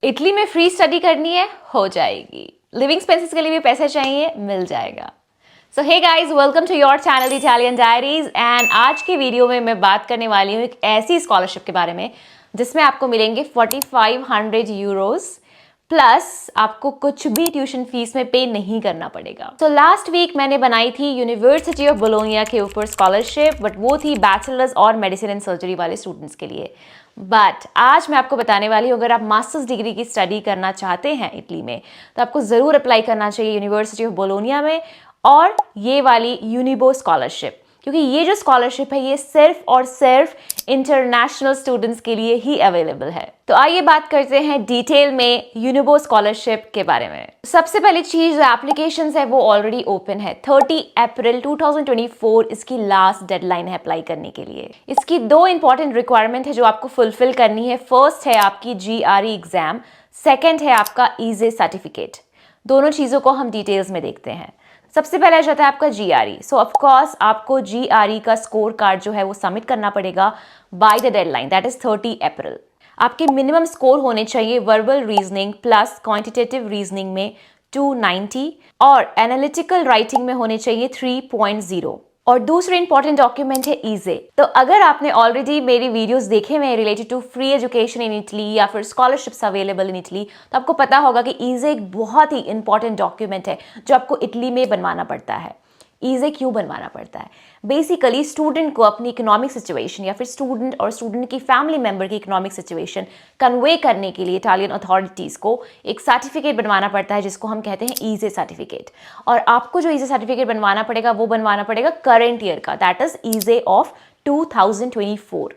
Italy में free study करनी है, हो जाएगी। लिविंग एक्सपेंसेस के लिए भी पैसे चाहिए, मिल जाएगा। So hey guys, welcome to your channel Italian diaries. एंड आज की वीडियो में मैं बात करने वाली हूँ एक ऐसी स्कॉलरशिप के बारे में जिसमें आपको मिलेंगे 4500 यूरोज प्लस आपको कुछ भी ट्यूशन फीस में पे नहीं करना पड़ेगा। तो लास्ट वीक मैंने बनाई थी यूनिवर्सिटी ऑफ बोलोनिया के ऊपर स्कॉलरशिप, बट वो थी बैचलर्स और मेडिसिन एंड सर्जरी वाले स्टूडेंट्स के लिए। बट आज मैं आपको बताने वाली हूँ, अगर आप मास्टर्स डिग्री की स्टडी करना चाहते हैं इटली में, तो आपको ज़रूर अप्लाई करना चाहिए यूनिवर्सिटी ऑफ बोलोनिया में और ये वाली यूनिबो स्कॉलरशिप, क्योंकि ये जो स्कॉलरशिप है ये सिर्फ और सिर्फ इंटरनेशनल स्टूडेंट्स के लिए ही अवेलेबल है। तो आइए बात करते हैं डिटेल में यूनिबो स्कॉलरशिप के बारे में। सबसे पहली चीज, जो एप्लीकेशंस है वो ऑलरेडी ओपन है। 30 अप्रैल 2024 इसकी लास्ट डेडलाइन है अप्लाई करने के लिए। इसकी दो इंपॉर्टेंट रिक्वायरमेंट है जो आपको फुलफिल करनी है। फर्स्ट है आपकी GRE एग्जाम, सेकेंड है आपका ईजे सर्टिफिकेट। दोनों चीजों को हम डिटेल्स में देखते हैं। सबसे पहले आ जाता है आपका GRE। सो ऑफकोर्स आपको GRE का स्कोर कार्ड जो है वो सबमिट करना पड़ेगा by the deadline, that is 30 अप्रैल। आपके मिनिमम स्कोर होने चाहिए verbal reasoning plus quantitative reasoning में 290 और एनालिटिकल राइटिंग में होने चाहिए 3.0। और दूसरे इंपॉर्टेंट डॉक्यूमेंट है ईजे। तो अगर आपने ऑलरेडी मेरी वीडियोस देखे हुए हैं related to free education in Italy या फिर स्कॉलरशिप्स अवेलेबल इन इटली, तो आपको पता होगा कि ईजे एक बहुत ही इंपॉर्टेंट डॉक्यूमेंट है जो आपको इटली में बनवाना पड़ता है। ईजे क्यों बनवाना पड़ता है? बेसिकली स्टूडेंट को अपनी इकोनॉमिक सिचुएशन या फिर स्टूडेंट और स्टूडेंट की फैमिली मेंबर की इकोनॉमिक सिचुएशन कन्वे करने के लिए इटालियन अथॉरिटीज़ को एक सर्टिफिकेट बनवाना पड़ता है जिसको हम कहते हैं ईजे सर्टिफिकेट। और आपको जो ईजे सर्टिफिकेट बनवाना पड़ेगा वो बनवाना पड़ेगा करंट ईयर का, दैट इज ईजे ऑफ 2024।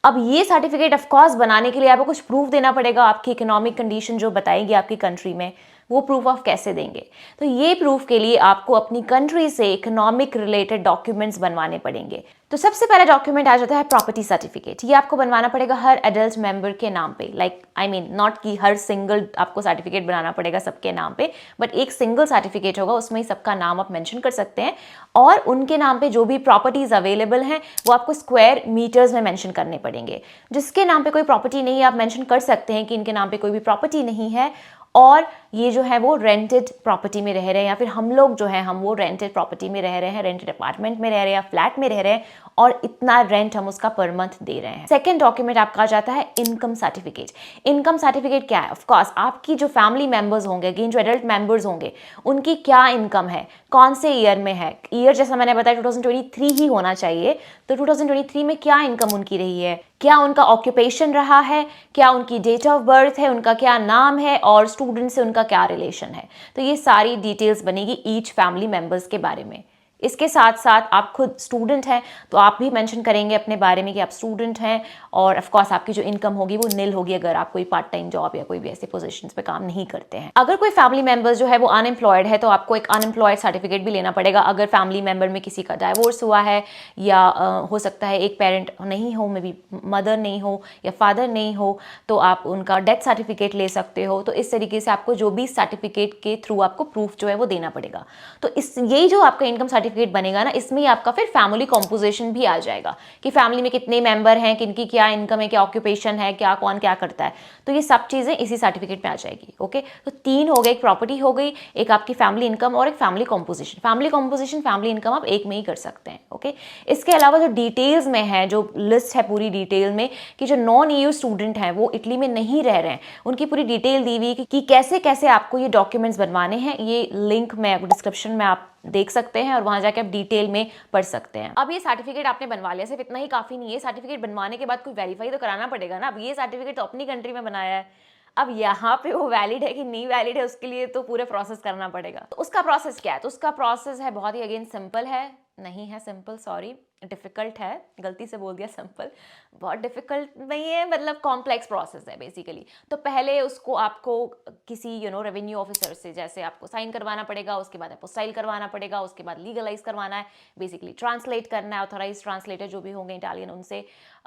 अब ये सर्टिफिकेट ऑफकोर्स बनाने के लिए आपको कुछ प्रूफ देना पड़ेगा। आपकी इकोनॉमिक कंडीशन जो बताएगी आपकी कंट्री में, वो प्रूफ ऑफ कैसे देंगे? तो ये प्रूफ के लिए आपको अपनी कंट्री से इकोनॉमिक रिलेटेड डॉक्यूमेंट्स बनवाने पड़ेंगे। तो सबसे पहला डॉक्यूमेंट आ जाता है प्रॉपर्टी सर्टिफिकेट। ये आपको बनवाना पड़ेगा हर एडल्ट मेंबर के नाम पे, लाइक आई मीन नॉट कि हर सिंगल आपको सर्टिफिकेट बनाना पड़ेगा सबके नाम पे, बट एक सिंगल सर्टिफिकेट होगा, उसमें ही सबका नाम आप मेंशन कर सकते हैं। और उनके नाम पे जो भी प्रॉपर्टीज अवेलेबल हैं वो आपको स्क्वायर मीटर्स में मेंशन करने पड़ेंगे। जिसके नाम पे कोई प्रॉपर्टी नहीं है, आप मेंशन कर सकते हैं कि इनके नाम पे कोई भी प्रॉपर्टी नहीं है और ये जो है वो रेंटेड प्रॉपर्टी में रह रहे हैं, या फिर हम लोग जो है हम वो रेंटेड प्रॉपर्टी में रह रहे हैं, रेंटेड अपार्टमेंट में रह रहे हैं या फ्लैट में रह रहे हैं और इतना रेंट हम उसका पर मंथ दे रहे हैं। सेकंड डॉक्यूमेंट आपका आ जाता है इनकम सर्टिफिकेट। इनकम सर्टिफिकेट क्या है? ऑफकोर्स आपकी जो फैमिली मेंबर्स होंगे, अगेन जो एडल्ट मेंबर्स होंगे, उनकी क्या इनकम है, कौन से ईयर में है। ईयर जैसा मैंने बताया 2023 ही होना चाहिए, तो 2023 में क्या इनकम उनकी रही है, क्या उनका ऑक्यूपेशन रहा है, क्या उनकी डेट ऑफ बर्थ है, उनका क्या नाम है और स्टूडेंट से उनका क्या रिलेशन है। तो ये सारी डिटेल्स बनेगी ईच फैमिली मेंबर्स के बारे में। इसके साथ साथ आप खुद स्टूडेंट हैं तो आप भी मेंशन करेंगे अपने बारे में कि आप स्टूडेंट हैं, और ऑफ कोर्स आपकी जो इनकम होगी वो नील होगी अगर आप कोई पार्ट टाइम जॉब या कोई भी ऐसे पोजीशंस पे काम नहीं करते हैं। अगर कोई फैमिली मेंबर जो है वो अनएम्प्लॉयड है तो आपको एक अनएम्प्लॉयड सर्टिफिकेट भी लेना पड़ेगा। अगर फैमिली मेंबर में किसी का डाइवोर्स हुआ है या हो सकता है एक पेरेंट नहीं हो, मे बी मदर नहीं हो या फादर नहीं हो, तो आप उनका डेथ सर्टिफिकेट ले सकते हो। तो इस तरीके से आपको जो भी सर्टिफिकेट के थ्रू आपको प्रूफ जो है वो देना पड़ेगा। तो यही जो आपका इनकम सर्टिफिकेट बनेगा ना, इसमें ही आपका फिर फैमिली कॉम्पोजिशन भी आ जाएगा कि फैमिली में कितने मेंबर हैं, किनकी क्या इनकम है, क्या ऑक्यूपेशन है, क्या कौन क्या करता है। तो ये सब चीजें इसी सर्टिफिकेट में आ जाएगी। ओके, तो तीन हो गए, एक प्रॉपर्टी हो गई, एक आपकी फैमिली इनकम और एक family composition. Family composition, family income आप एक में ही कर सकते हैं। ओके, इसके अलावा जो डिटेल्स में है, जो लिस्ट है पूरी डिटेल में कि जो नॉन EU स्टूडेंट हैं वो इटली में नहीं रह रहे हैं, उनकी पूरी डिटेल दी हुई कि कैसे कैसे आपको ये डॉक्यूमेंट्स बनवाने हैं। ये लिंक मैं डिस्क्रिप्शन में आप देख सकते हैं और वहां जाके आप डिटेल में पढ़ सकते हैं। अब ये सर्टिफिकेट आपने बनवा लिया, सिर्फ इतना ही काफी नहीं है। सर्टिफिकेट बनवाने के बाद कोई वेरीफाई तो कराना पड़ेगा ना। अब ये सर्टिफिकेट तो अपनी कंट्री में बनाया है, अब यहाँ पे वो वैलिड है कि नहीं वैलिड है उसके लिए तो पूरे प्रोसेस करना पड़ेगा। तो उसका प्रोसेस क्या है? तो उसका प्रोसेस है बहुत ही अगेन सिंपल है, नहीं है सिंपल, सॉरी डिफिकल्ट है, गलती से बोल दिया सिंपल, बहुत डिफिकल्ट नहीं है, मतलब कॉम्प्लेक्स प्रोसेस है बेसिकली। तो पहले उसको आपको किसी रेवेन्यू ऑफिसर से जैसे आपको साइन करवाना पड़ेगा, उसके बाद अपोस्टाइल करवाना पड़ेगा, उसके बाद लीगलाइज करवाना है, बेसिकली ट्रांसलेट करना है, ऑथोराइज ट्रांसलेटर जो भी होंगे इटालियन उनसे।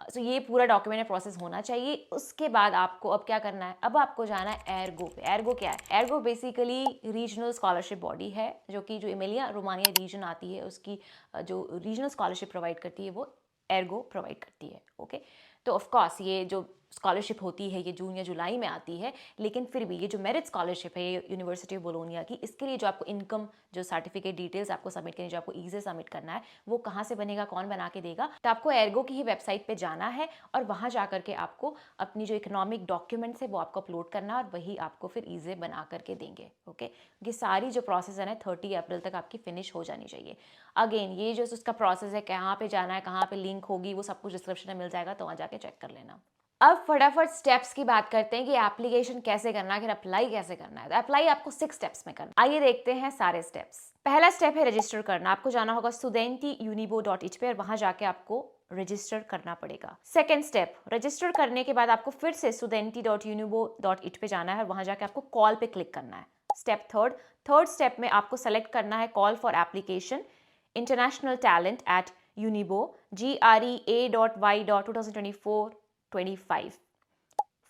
सो ये पूरा डॉक्यूमेंट प्रोसेस होना चाहिए। उसके बाद आपको अब क्या करना है? अब आपको जाना है एर्गो पे। एर्गो क्या है? Ergo basically regional scholarship body है जो कि जो एमिलिया रोमानिया रीजन आती है उसकी जो रीजनल स्कॉलरशिप प्रोवाइड करती है वो एर्गो प्रोवाइड करती है। ओके, तो ऑफ कोर्स ये जो स्कॉलरशिप होती है ये जून या जुलाई में आती है, लेकिन फिर भी ये जो मेरिट स्कॉलरशिप है ये यूनिवर्सिटी ऑफ बोलोनिया की, इसके लिए जो आपको इनकम जो सर्टिफिकेट डिटेल्स आपको सबमिट करनी, जो आपको ईजे सबमिट करना है, वो कहाँ से बनेगा, कौन बना के देगा? तो आपको एर्गो की ही वेबसाइट पे जाना है और वहाँ जा करके आपको अपनी जो इकोनॉमिक डॉक्यूमेंट्स है वो आपको अपलोड करना है और वही आपको फिर ईजे बना करके देंगे। ओके, ये सारी जो प्रोसेस है ना 30 अप्रैल तक आपकी फिनिश हो जानी चाहिए। अगेन ये जो उसका प्रोसेस है, कहाँ पे जाना है, कहाँ पे लिंक होगी, वो सब कुछ डिस्क्रिप्शन में मिल जाएगा, तो वहाँ जाके चेक कर लेना। अब फटाफट स्टेप्स की बात करते हैं कि एप्लीकेशन कैसे करना है, अप्लाई कैसे करना है। तो अप्लाई आपको 6 स्टेप्स में करना। आइए देखते हैं सारे स्टेप्स। पहला स्टेप है रजिस्टर करना। आपको जाना होगा studentiunibo.it पे और वहां जाके आपको रजिस्टर करना पड़ेगा। सेकेंड स्टेप, रजिस्टर करने के बाद आपको फिर से studenti.unibo.it पे जाना है और वहां जाके आपको कॉल पे क्लिक करना है। स्टेप थर्ड स्टेप में आपको सेलेक्ट करना है call for application international talent at Unibo GREA.Y.2024-25।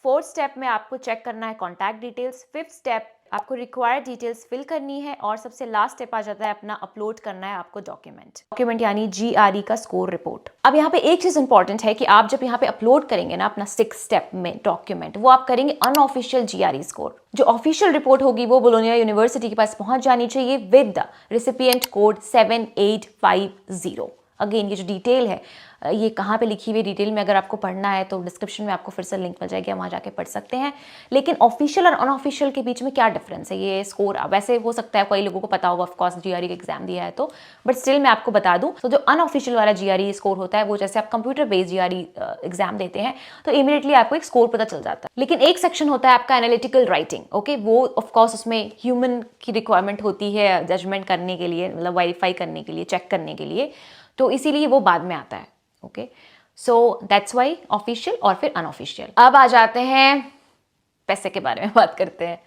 Fourth step में आपको चेक करना है कॉन्टैक्ट डिटेल्स। फिफ्थ स्टेप आपको रिक्वायर्ड डिटेल्स फिल करनी है और सबसे लास्ट स्टेप आ जाता है अपना अपलोड करना है आपको डॉक्यूमेंट यानी GRE का स्कोर रिपोर्ट। अब यहाँ पे एक चीज इंपॉर्टेंट है कि आप जब यहाँ पे अपलोड करेंगे ना अपना 6 स्टेप में डॉक्यूमेंट, वो आप करेंगे अनऑफिशियल GRE स्कोर। जो ऑफिशियल रिपोर्ट होगी वो बोलोनिया यूनिवर्सिटी के पास पहुंच जानी चाहिए with the recipient code 7850। Again ये जो डिटेल है ये कहाँ पे लिखी हुई डिटेल में अगर आपको पढ़ना है तो डिस्क्रिप्शन में आपको फिर से लिंक मिल जाएगी, वहाँ जाके पढ़ सकते हैं। लेकिन ऑफिशियल और अनऑफिशियल के बीच में क्या डिफरेंस है, ये स्कोर वैसे हो सकता है कई लोगों को पता होगा, ऑफकोर्स GRE का एग्जाम दिया है तो, बट स्टिल मैं आपको बता दूं तो जो अनऑफिशियल वाला GRE स्कोर होता है वो जैसे आप कंप्यूटर बेस्ड GRE एग्जाम देते हैं तो इमीडिएटली आपको एक स्कोर पता चल जाता है। लेकिन एक सेक्शन होता है आपका एनालिटिकल राइटिंग। ओके, वो ऑफकोर्स उसमें ह्यूमन की रिक्वायरमेंट होती है जजमेंट करने के लिए, मतलब वेरीफाई करने के लिए, चेक करने के लिए, तो इसीलिए वो बाद में आता है। Okay, so that's why official और फिर अनऑफिशियल। अब आ जाते हैं पैसे के बारे में बात करते हैं।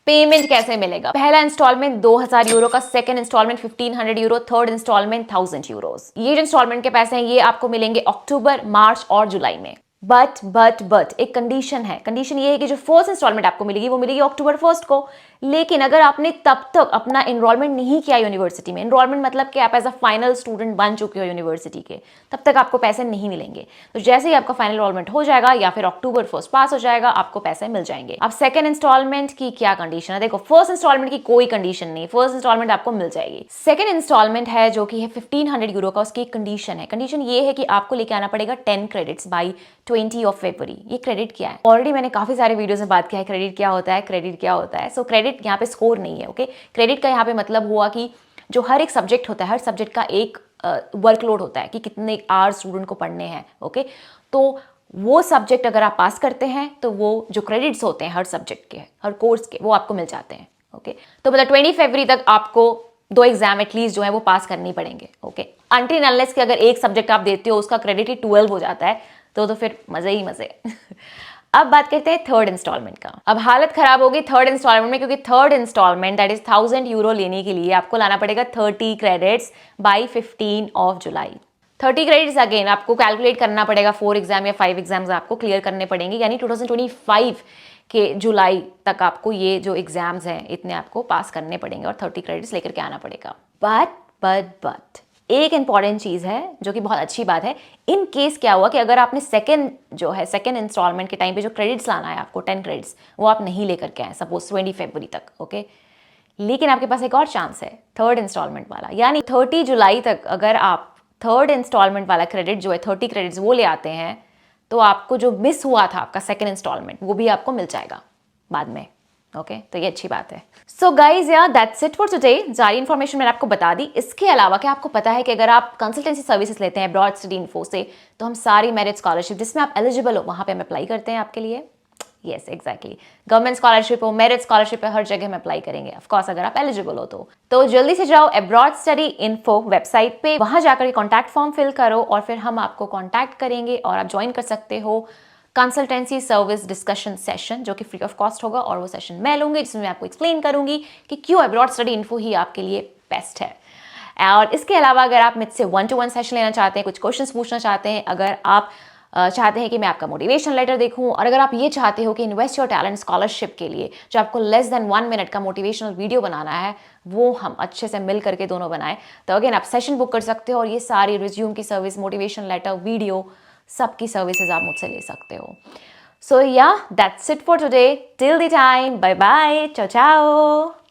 पेमेंट कैसे मिलेगा? पहला इंस्टॉलमेंट 2000 यूरो का, second instalment 1500 euro, third instalment 1000 euros. ये जो इंस्टॉलमेंट के पैसे हैं ये आपको मिलेंगे अक्टूबर, मार्च और जुलाई में। बट एक कंडीशन है। कंडीशन ये है कि जो फर्स्ट इंस्टॉलमेंट आपको मिलेगी वो मिलेगी अक्टूबर 1 को, लेकिन अगर आपने तब तक अपना एनरोलमेंट नहीं किया यूनिवर्सिटी में, एनरोलमेंट मतलब कि आप एज अ फाइनल स्टूडेंट बन चुके हो यूनिवर्सिटी के, तब तक आपको पैसे नहीं मिलेंगे। तो जैसे ही आपका फाइनल एनरोलमेंट हो जाएगा या फिर अक्टूबर 1 पास हो जाएगा, आपको पैसे मिल जाएंगे। अब सेकंड इंस्टॉलमेंट की क्या कंडीशन है? देखो, फर्स्ट इंस्टॉलमेंट की कोई कंडीशन नहीं, फर्स्ट इंस्टॉलमेंट आपको मिल जाएगी। सेकंड इंस्टॉलमेंट है जो कि है 1500 यूरो का, उसकी कंडीशन है। कंडीशन ये है कि आपको लेके आना पड़ेगा 10 क्रेडिट्स बाई 20 ऑफ फरवरी। ये क्रेडिट क्या है? ऑलरेडी मैंने काफी सारे वीडियोस में बात किया है क्रेडिट क्या होता है, क्रेडिट क्या होता है। सो क्रेडिट यहाँ पे स्कोर नहीं है। ओके, क्रेडिट का यहाँ पे मतलब हुआ कि जो हर एक सब्जेक्ट होता है, हर सब्जेक्ट का एक वर्कलोड होता है कि कितने आवर स्टूडेंट को पढ़ने हैं। ओके, तो वो सब्जेक्ट अगर आप पास करते हैं तो वो जो क्रेडिट्स होते हैं हर सब्जेक्ट के, हर कोर्स के, वो आपको मिल जाते हैं। ओके, तो मतलब 20 फरवरी तक आपको 2 एग्जाम एटलीस्ट जो है वो पास करनी पड़ेंगे। ओके, अनटिल अनलेस कि अगर एक सब्जेक्ट आप देते हो उसका क्रेडिट ही 12 हो जाता है तो फिर मजे ही मजे। अब बात करते हैं थर्ड इंस्टॉलमेंट का। अब हालत खराब होगी थर्ड इंस्टॉलमेंट में, क्योंकि third instalment that is 1000 euro लेने के लिए आपको लाना पड़ेगा 30 credits by 15 of July. 30 credits again आपको कैलकुलेट करना पड़ेगा, 4 एग्जाम या 5 एग्जाम्स आपको क्लियर करने पड़ेंगे, यानी 2025 के जुलाई तक आपको ये जो एग्जाम्स हैं इतने आपको पास करने पड़ेंगे और 30 क्रेडिट्स लेकर के आना पड़ेगा। बट एक इंपॉर्टेंट चीज है जो कि बहुत अच्छी बात है। इन केस क्या हुआ कि अगर आपने सेकंड इंस्टॉलमेंट के टाइम पे जो क्रेडिट्स लाना है आपको 10 क्रेडिट्स, वो आप नहीं लेकर के आए सपोज 20 फरवरी तक। ओके, लेकिन आपके पास एक और चांस है थर्ड इंस्टॉलमेंट वाला, यानी 30 जुलाई तक अगर आप थर्ड इंस्टॉलमेंट वाला क्रेडिट जो है 30 क्रेडिट्स वो ले आते हैं तो आपको जो मिस हुआ था आपका सेकंड इंस्टॉलमेंट वो भी आपको मिल जाएगा बाद में। ओके, तो ये अच्छी बात है। सो गाइज यार दैट्स इट फॉर टुडे। सारी इन्फॉर्मेशन मैंने आपको बता दी। इसके अलावा क्या आपको पता है कि अगर आप कंसल्टेंसी सर्विसेज लेते हैं अब्रॉड स्टडी इन्फो से, तो हम सारी मेरिट स्कॉलरशिप जिसमें आप एलिजिबल हो वहां पे हम अप्लाई करते हैं आपके लिए। यस एग्जैक्टली, गवर्नमेंट स्कॉलरशिप हो, मेरिट स्कॉलरशिप है, हर जगह में अप्लाई करेंगे ऑफकोर्स अगर आप एलिजिबल हो तो जल्दी से जाओ अब्रॉड स्टडी इन्फो वेबसाइट पे, वहां जाकर कॉन्टैक्ट फॉर्म फिल करो और फिर हम आपको कॉन्टैक्ट करेंगे और आप ज्वाइन कर सकते हो कंसल्टेंसी सर्विस डिस्कशन सेशन, जो कि फ्री ऑफ कॉस्ट होगा और वो सेशन मैं लूंगी जिसमें मैं आपको एक्सप्लेन करूंगी कि क्यों अब्रॉड स्टडी इन्फो ही आपके लिए बेस्ट है। और इसके अलावा अगर आप मुझसे 1-to-1 सेशन लेना चाहते हैं, कुछ क्वेश्चंस पूछना चाहते हैं, अगर आप चाहते हैं कि मैं आपका मोटिवेशन लेटर देखूं, और अगर आप ये चाहते हो कि इन्वेस्ट योर टैलेंट स्कॉलरशिप के लिए जो आपको लेस देन 1 मिनट का मोटिवेशनल वीडियो बनाना है वो हम अच्छे से मिल करके दोनों बनाएं, तो अगेन आप सेशन बुक कर सकते हो और ये सारी रिज्यूम की सर्विस, मोटिवेशन लेटर, वीडियो, सबकी सर्विसेज आप मुझसे ले सकते हो। So yeah, that's it for today. Till the time, bye bye, ciao ciao.